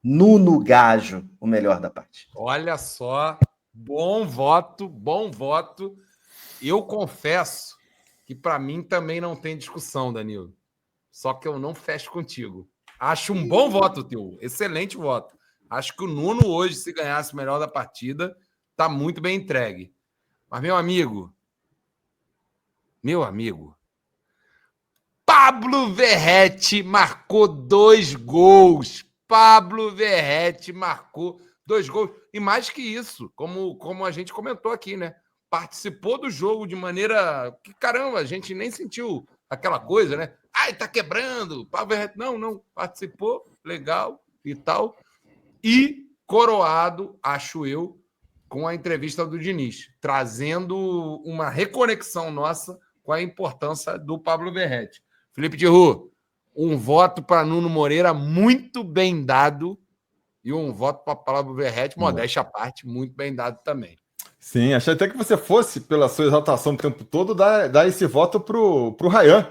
Nuno Gajo, o melhor da partida. Olha só, bom voto. Eu confesso que para mim também não tem discussão, Danilo. Só que eu não fecho contigo. Acho um bom voto, teu. Excelente voto. Acho que o Nuno hoje, se ganhasse o melhor da partida, tá muito bem entregue. Mas, meu amigo, Pablo Verratti marcou 2 gols. Pablo Verratti marcou 2 gols. E mais que isso, como a gente comentou aqui, né? Participou do jogo de maneira que, caramba, a gente nem sentiu aquela coisa, né? Ai, tá quebrando. Pablo Verratti, não. Participou, legal e tal. E coroado, acho eu, com a entrevista do Diniz, trazendo uma reconexão nossa com a importância do Pablo Verratti. Felipe Tihu, um voto para Nuno Moreira muito bem dado e um voto para Pablo Verratti, modéstia à parte, muito bem dado também. Sim, achei até que você fosse, pela sua exaltação o tempo todo, dar esse voto pro Ryan.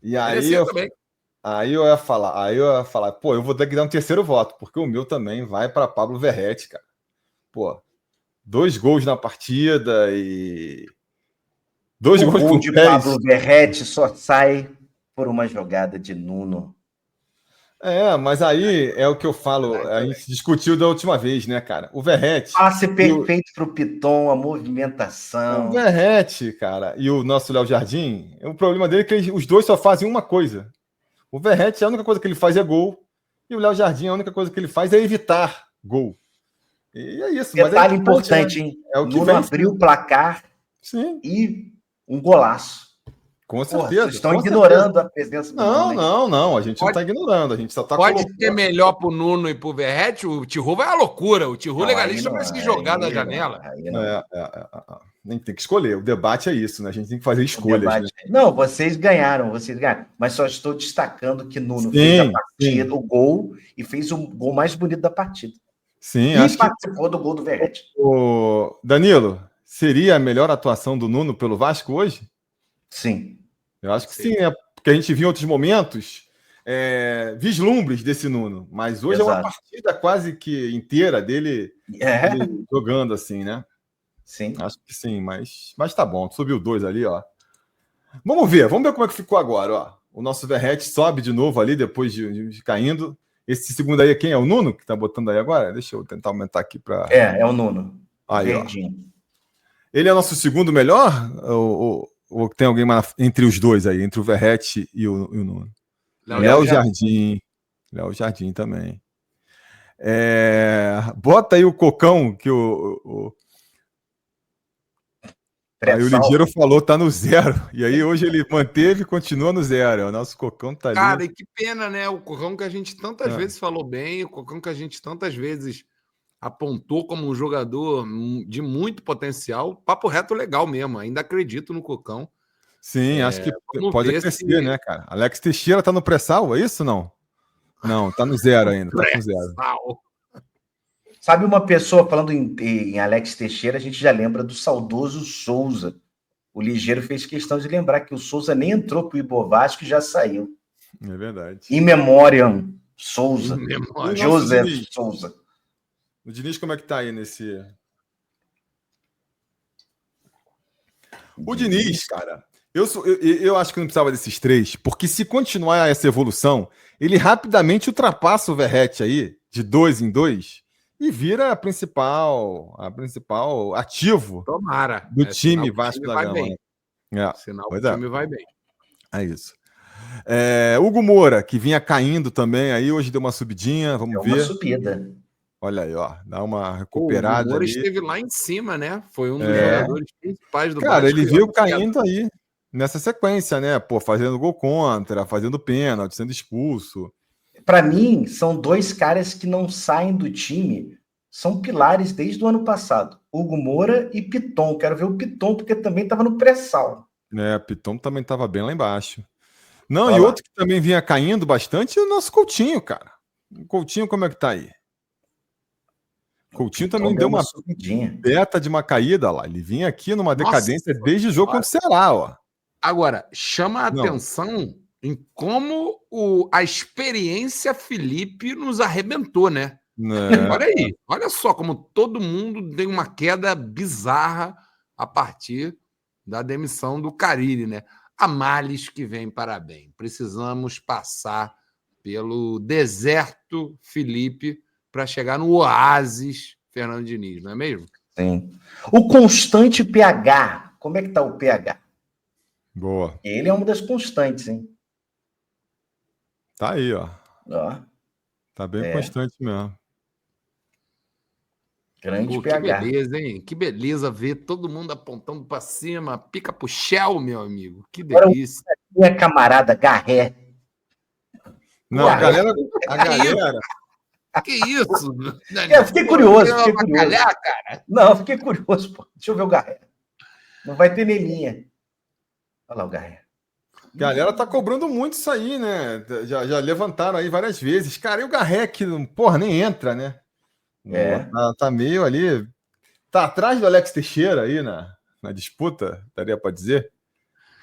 E aí eu ia falar, pô, eu vou ter que dar um terceiro voto, porque o meu também vai para Pablo Verratti, cara. Pô, 2 gols na partida e 2 gols O com de pés. Pablo Verratti só sai por uma jogada de Nuno. Mas aí é o que eu falo, a gente discutiu da última vez, né, cara? O Verratti... Passe perfeito para o Piton, a movimentação. O Verratti, cara, e o nosso Léo Jardim, o problema dele é que os dois só fazem uma coisa. O Verratti, a única coisa que ele faz é gol, e o Léo Jardim, a única coisa que ele faz é evitar gol. E é isso. Detalhe importante, hein? É o que Nuno abriu o placar. Sim. E um golaço. Com certeza. Vocês estão ignorando a presença do Nuno. Não. A gente não está ignorando. A gente só está Pode ser melhor para o Nuno e para o Verratti. O Tihu vai à loucura. O Tihu legalista vai se jogar da janela. Nem tem que escolher. O debate é isso, né? A gente tem que fazer escolhas. Né? Não, vocês ganharam. Mas só estou destacando que Nuno fez a partida, o gol, e fez o gol mais bonito da partida. Sim, e participou do gol do Verratti. Danilo, seria a melhor atuação do Nuno pelo Vasco hoje? Sim. Eu acho que sim, né? Porque a gente viu em outros momentos vislumbres desse Nuno, mas hoje Exato. É uma partida quase que inteira dele jogando assim, né? Sim. Acho que sim, mas tá bom. Subiu 2 ali, ó. Vamos ver como é que ficou agora, ó. O nosso Verratti sobe de novo ali depois de caindo. Esse segundo aí, quem é? O Nuno que tá botando aí agora? Deixa eu tentar aumentar aqui para. É o Nuno. Aí, Verdinho. ó. Ele é nosso segundo melhor? Ou tem alguém entre os dois aí, entre o Verratti e o Nuno? Léo Jardim. Léo Jardim também. Bota aí o Cocão, que aí o Ligeiro falou, tá no 0. E aí hoje ele manteve e continua no 0. O nosso Cocão tá ali. Cara, e que pena, né? O Cocão que a gente tantas vezes falou bem, o Cocão que a gente tantas vezes apontou como um jogador de muito potencial. Papo reto legal mesmo. Ainda acredito no Cocão. Sim, acho que pode crescer, né, cara? Alex Teixeira tá no pré-sal, é isso não? Não, tá no 0 ainda. Tá com 0. Sabe uma pessoa falando em Alex Teixeira, a gente já lembra do saudoso Souza. O Ligeiro fez questão de lembrar que o Souza nem entrou pro Ibovasco e já saiu. É verdade. In memoriam, Souza. José Souza. O Diniz, como é que tá aí nesse... O Diniz, cara, eu acho que não precisava desses 3, porque se continuar essa evolução, ele rapidamente ultrapassa o Verratti aí, de 2 em 2, e vira a principal ativo do time Vasco da Gama. Sinal que o time vai bem. É isso. Hugo Moura, que vinha caindo também, aí hoje deu uma subidinha, vamos ver. Uma subida. Olha aí, ó. Dá uma O recuperada Moura ali. esteve lá em cima, né? Foi um dos É. jogadores principais do Cara, Vasco. ele veio caindo aí nessa sequência, né? Pô, fazendo gol contra, fazendo pênalti, sendo expulso. Para mim, são dois caras que não saem do time, são pilares desde o ano passado. Hugo Moura e Piton. Quero ver o Piton, porque também estava no pré-sal. Piton também estava bem lá embaixo. Não, Olha e lá. outro que também vinha caindo bastante é o nosso Coutinho, cara. O Coutinho, como é que tá aí? Coutinho também deu uma subidinha. beta de uma caída lá. Ele vinha aqui numa decadência desde o jogo contra o Ceará, ó. Agora, chama a Não. atenção em como a experiência Felipe nos arrebentou, né? Olha aí, olha só como todo mundo tem uma queda bizarra a partir da demissão do Carille, né? A males que vem para bem. Precisamos passar pelo deserto Felipe para chegar no oásis Fernando Diniz, não é mesmo? Sim. O constante pH. Como é que tá o pH? Boa. Ele é uma das constantes, hein? Tá aí, ó. Ó, Tá bem constante mesmo. grande Pô, que pH. beleza, hein? Que beleza ver todo mundo apontando para cima, pica pro Shell, meu amigo. Que Agora, delícia. minha camarada Garré. Não, a galera. Que isso? Eu fiquei curioso, fiquei Pô, curioso. cara. Não, eu fiquei curioso, pô. Deixa eu ver o Garré. Não vai ter nelinha. Olha lá o Garré. A galera tá cobrando muito isso aí, né? Já levantaram aí várias vezes. Cara, e o Garré que, porra, nem entra, né? Tá meio ali. Tá atrás do Alex Teixeira aí na disputa, daria pra dizer.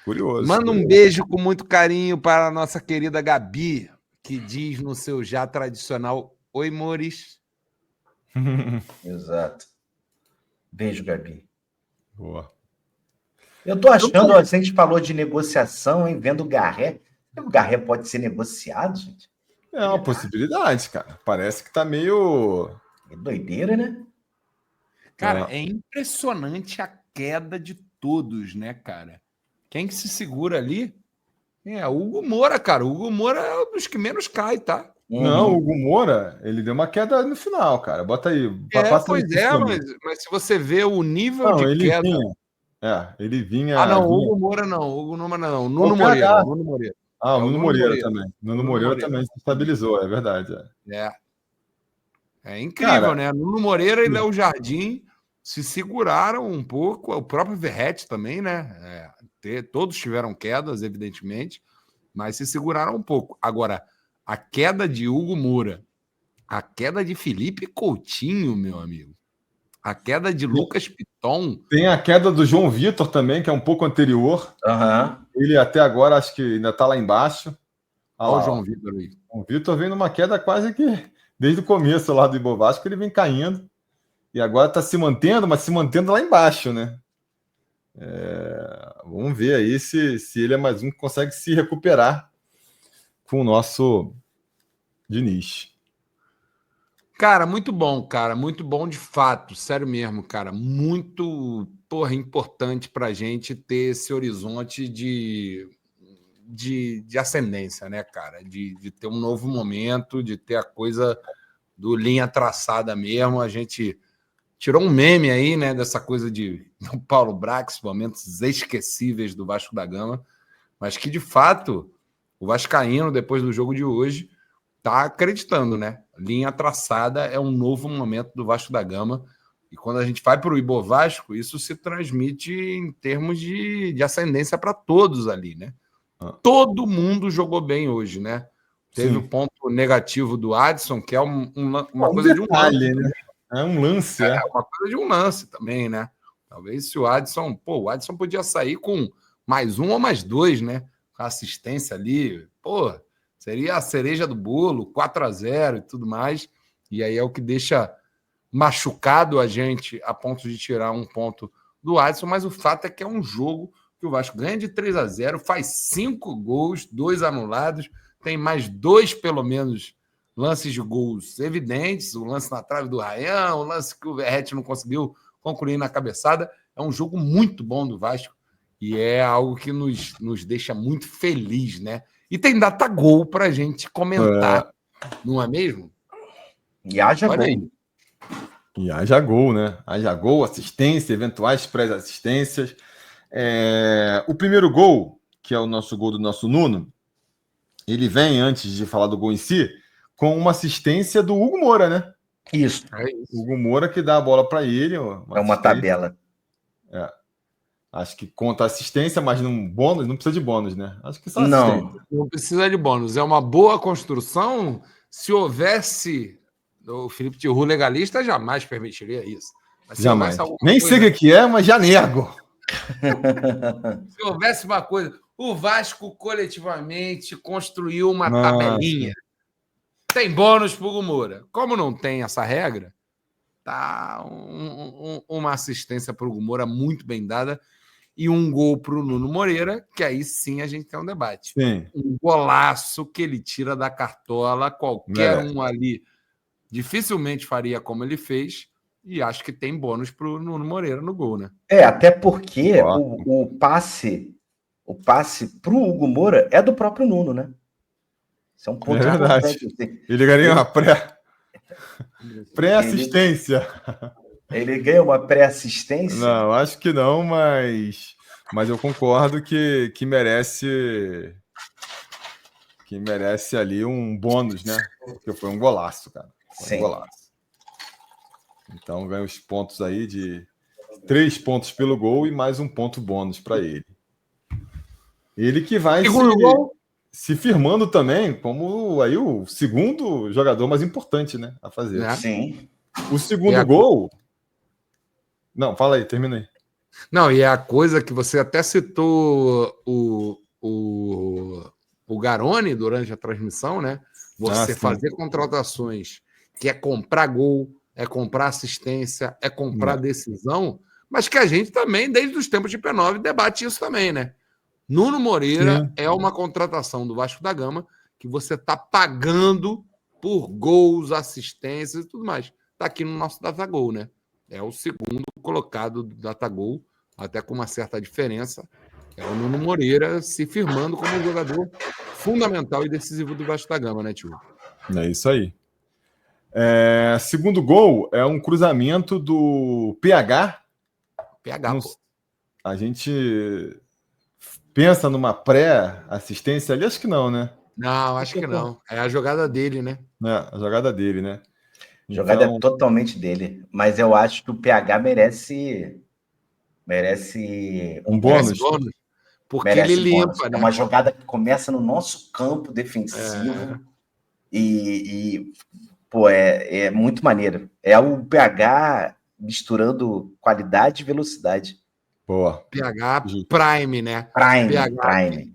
Curioso. Manda um beijo com muito carinho para a nossa querida Gabi, que diz no seu já tradicional Oi, Mores. Exato. Beijo, Gabi. Boa. Eu tô achando, ó, a gente falou de negociação, hein? Vendo o Garré. O Garré pode ser negociado, gente? É uma possibilidade, cara. Parece que tá meio. É doideira, né? Cara, é impressionante a queda de todos, né, cara? Quem que se segura ali é o Hugo Moura, cara. O Hugo Moura é um dos que menos cai, tá? Não, o Hugo Moura, ele deu uma queda no final, cara. Bota aí. Mas se você vê o nível não, de ele queda... ele vinha... Ah, não, vinha... Hugo Moura não. Hugo Moura não. Nuno Moreira. Nuno Moreira. Ah, o Nuno Moreira também. Nuno Moreira também se estabilizou, é verdade. É incrível, cara, né? Nuno Moreira e Léo Jardim se seguraram um pouco. O próprio Verratti também, né? Todos tiveram quedas, evidentemente, mas se seguraram um pouco. Agora, a queda de Hugo Moura, a queda de Felipe Coutinho, meu amigo, a queda de Lucas Piton. Tem a queda do João Vitor também, que é um pouco anterior. Ele até agora acho que ainda está lá embaixo. Olha o João Vitor aí. O Vitor vem numa queda quase que desde o começo lá do Ibovasco, ele vem caindo. E agora está se mantendo, mas se mantendo lá embaixo, né? Vamos ver aí se ele é mais um que consegue se recuperar com o nosso Diniz. Cara, muito bom de fato, sério mesmo, cara, muito, importante pra gente ter esse horizonte de ascendência, né, cara, de ter um novo momento, de ter a coisa do linha traçada mesmo. A gente tirou um meme aí, né, dessa coisa do Paulo Brax, momentos esquecíveis do Vasco da Gama, mas que, de fato, o vascaíno, depois do jogo de hoje, tá acreditando, né? Linha traçada é um novo momento do Vasco da Gama, e quando a gente vai para o Ibovasco, isso se transmite em termos de ascendência para todos ali, né? Todo mundo jogou bem hoje, né? Teve o ponto negativo do Adson, que é uma coisa de um lance, né? É um lance, uma coisa de um lance também, né? Talvez se o Adson podia sair com mais um ou mais dois, né? Com a assistência ali, seria a cereja do bolo, 4-0 e tudo mais. E aí é o que deixa machucado a gente a ponto de tirar um ponto do Adson, mas o fato é que é um jogo que o Vasco ganha de 3-0, faz 5 gols, 2 anulados, tem mais 2, pelo menos, lances de gols evidentes, o lance na trave do Ryan, o lance que o Verratti não conseguiu concluir na cabeçada. É um jogo muito bom do Vasco e é algo que nos deixa muito feliz, né? E tem data gol para a gente comentar, não é mesmo? E haja Olha gol. aí. E haja gol, né? Haja gol, assistência, eventuais pré-assistências. O primeiro gol, que é o nosso gol do nosso Nuno, ele vem, antes de falar do gol em si, com uma assistência do Hugo Moura, né? Isso. O Hugo Moura que dá a bola para ele. É uma tabela. Acho que conta a assistência, mas num bônus, não precisa de bônus, né? Acho que só assistência. Não precisa de bônus. É uma boa construção. Se houvesse... O Felipe Tiru legalista jamais permitiria isso. Mas jamais. Nem sei o que é, mas já nego. Se houvesse uma coisa... O Vasco coletivamente construiu uma tabelinha. Tem bônus para o Hugo Moura. Como não tem essa regra, tá uma assistência para o Hugo Moura muito bem dada e um gol para o Nuno Moreira, que aí sim a gente tem um debate. Sim. Um golaço que ele tira da cartola, qualquer um ali dificilmente faria como ele fez, e acho que tem bônus para o Nuno Moreira no gol, né? Até porque o passe para o Hugo Moura é do próprio Nuno, né? Isso é um ponto verdade. Ele ganha uma pré-assistência. Ele ganha uma pré-assistência? Não, acho que não, mas eu concordo que merece ali um bônus, né? Porque foi um golaço, cara. Foi um golaço. Então ganha os pontos aí de 3 pontos pelo gol e mais um ponto bônus para ele. Ele que vai se firmando também como aí o segundo jogador mais importante, né, a fazer. Sim. O segundo gol... Não, fala aí, termina aí. Não, e é a coisa que você até citou o Garone durante a transmissão, né? Você fazer contratações que é comprar gol, é comprar assistência, é comprar decisão, mas que a gente também, desde os tempos de P9, debate isso também, né? Nuno Moreira é uma contratação do Vasco da Gama que você está pagando por gols, assistências e tudo mais. Está aqui no nosso Datagol, né? É o segundo colocado do Datagol, até com uma certa diferença. É o Nuno Moreira se firmando como um jogador fundamental e decisivo do Vasco da Gama, né, tio? É isso aí. Segundo gol é um cruzamento do PH. PH, A gente pensa numa pré-assistência ali? Acho que não, né? Não, acho que não. É a jogada dele, né? A jogada dele, né? A jogada é totalmente dele. Mas eu acho que o PH merece um bônus. Porque ele limpa, bônus. né? É uma jogada que começa no nosso campo defensivo. Pô, é muito maneiro. É o PH misturando qualidade e velocidade. Boa. PH Prime, né? Prime.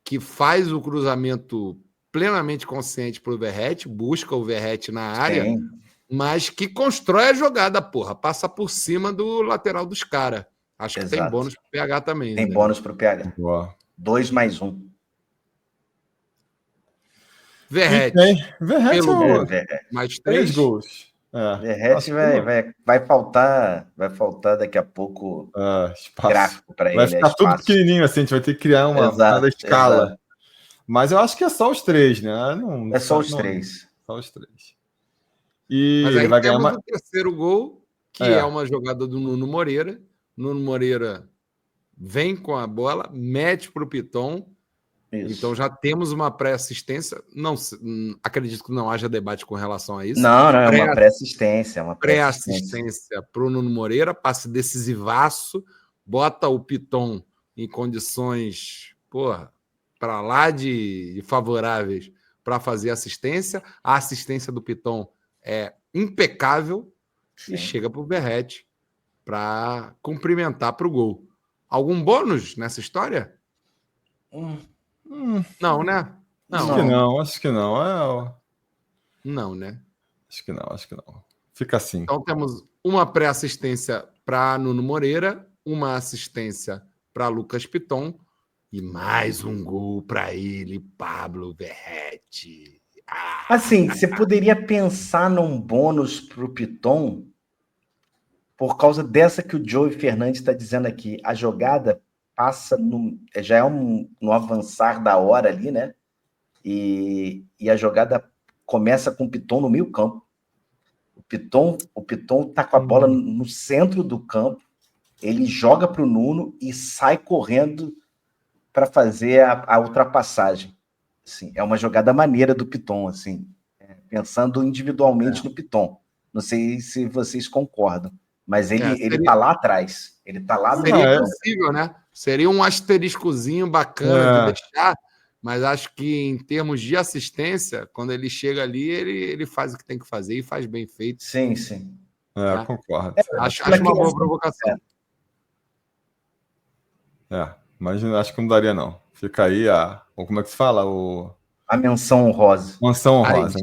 Que faz o cruzamento plenamente consciente para o Verratti, busca o Verratti na área, mas que constrói a jogada, porra. Passa por cima do lateral dos caras. Acho que tem bônus para o PH também. Tem bônus para o PH. Boa. 2+1. Verratti mais 3 gols. Verratti vai faltar daqui a pouco gráfico para ele. Vai ficar tudo pequenininho assim, a gente vai ter que criar uma escala. Mas eu acho que é só os 3, né? Só os 3. Só os 3. E mas aí vai temos ganhar o terceiro gol, que é uma jogada do Nuno Moreira. Nuno Moreira vem com a bola, mete para o Piton. Isso. Então já temos uma pré-assistência. Não acredito que não haja debate com relação a isso. Não, é uma pré-assistência. Pré-assistência para o Nuno Moreira, passe decisivaço, bota o Piton em condições, para lá de favoráveis para fazer assistência. A assistência do Piton é impecável e chega para o Verratti para cumprimentar para o gol. Algum bônus nessa história? Não, né? Acho que não. Não, né? Acho que não. Fica assim. Então temos uma pré-assistência para Nuno Moreira, uma assistência para Lucas Piton e mais um gol para ele, Pablo Verratti. Assim, você poderia pensar num bônus para o Piton por causa dessa que o Joey Fernandes está dizendo aqui. A jogada passa já é no avançar da hora ali, né? E a jogada começa com o Piton no meio campo. O Piton tá com a bola no centro do campo, ele joga para o Nuno e sai correndo para fazer a ultrapassagem. Assim, é uma jogada maneira do Piton, assim, pensando individualmente no Piton. Não sei se vocês concordam, mas ele tá lá atrás. Ele tá lá no Seria possível, né? Seria um asteriscozinho bacana de deixar, mas acho que em termos de assistência, quando ele chega ali, ele faz o que tem que fazer e faz bem feito. Sim. Concordo. Acho uma boa provocação. Mas acho que não daria, não. Fica aí como é que se fala? A menção honrosa. Menção honrosa.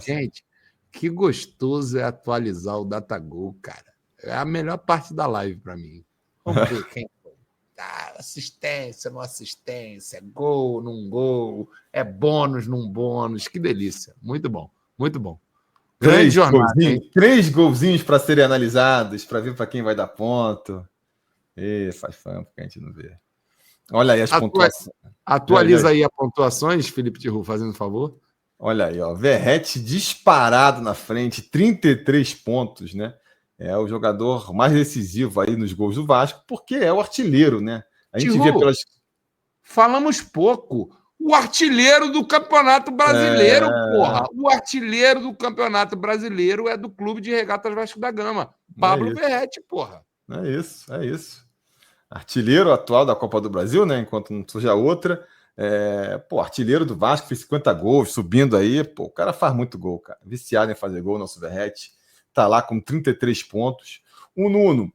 Gente, que gostoso é atualizar o Datagol, cara. É a melhor parte da live para mim. Vamos ver quem foi. Assistência, não assistência, gol, não gol, é bônus, não bônus. Que delícia. Muito bom, muito bom. Grande jornada. 3 golzinhos para serem analisados, para ver para quem vai dar ponto. Faz tempo que a gente não vê. Olha aí as pontuações. Atualiza aí as pontuações, Felipe Tiru, fazendo favor. Olha aí, ó. Verratti disparado na frente, 33 pontos, né? É o jogador mais decisivo aí nos gols do Vasco, porque é o artilheiro, né? A gente vê pelas. Falamos pouco. O artilheiro do Campeonato Brasileiro, porra. O artilheiro do Campeonato Brasileiro é do Clube de Regatas Vasco da Gama. Pablo Verratti, porra. É isso. Artilheiro atual da Copa do Brasil, né? Enquanto não surge a outra. Artilheiro do Vasco, fez 50 gols, subindo aí. Pô, o cara faz muito gol, cara. Viciado em fazer gol, nosso Verratti. Tá lá com 33 pontos. O Nuno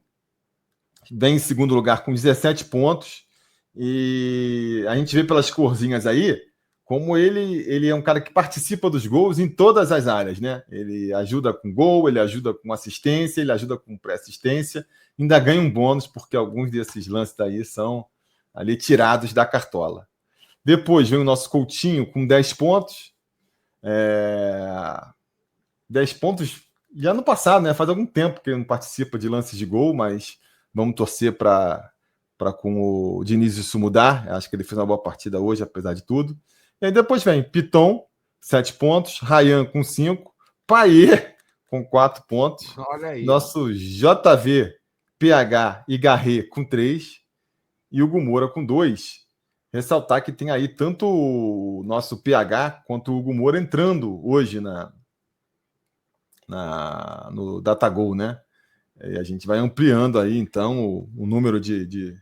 vem em segundo lugar com 17 pontos. E a gente vê pelas corzinhas aí como ele é um cara que participa dos gols em todas as áreas, né? Ele ajuda com gol, ele ajuda com assistência, ele ajuda com pré-assistência, ainda ganha um bônus, porque alguns desses lances daí são ali tirados da cartola. Depois vem o nosso Coutinho com 10 pontos. 10 pontos já no passado, né? Faz algum tempo que ele não participa de lances de gol, mas vamos torcer para com o Diniz isso mudar. Acho que ele fez uma boa partida hoje, apesar de tudo. E aí depois vem Piton, 7 pontos, Ryan com 5, Payet com 4 pontos. Olha aí. Nosso JV, PH e Garret com 3 e o Hugo com 2. Ressaltar que tem aí tanto o nosso PH quanto o Hugo entrando hoje no Datagol, né? E a gente vai ampliando aí, então, o número de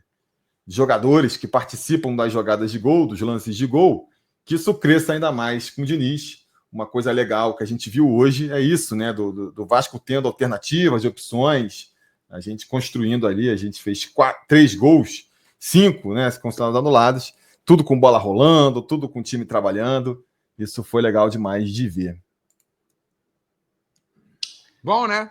jogadores que participam das jogadas de gol, dos lances de gol, que isso cresça ainda mais com o Diniz. Uma coisa legal que a gente viu hoje é isso, né? Do Vasco tendo alternativas, opções, a gente construindo ali, a gente fez 3 gols, 5, né? Considerados anulados, tudo com bola rolando, tudo com o time trabalhando. Isso foi legal demais de ver. Bom, né?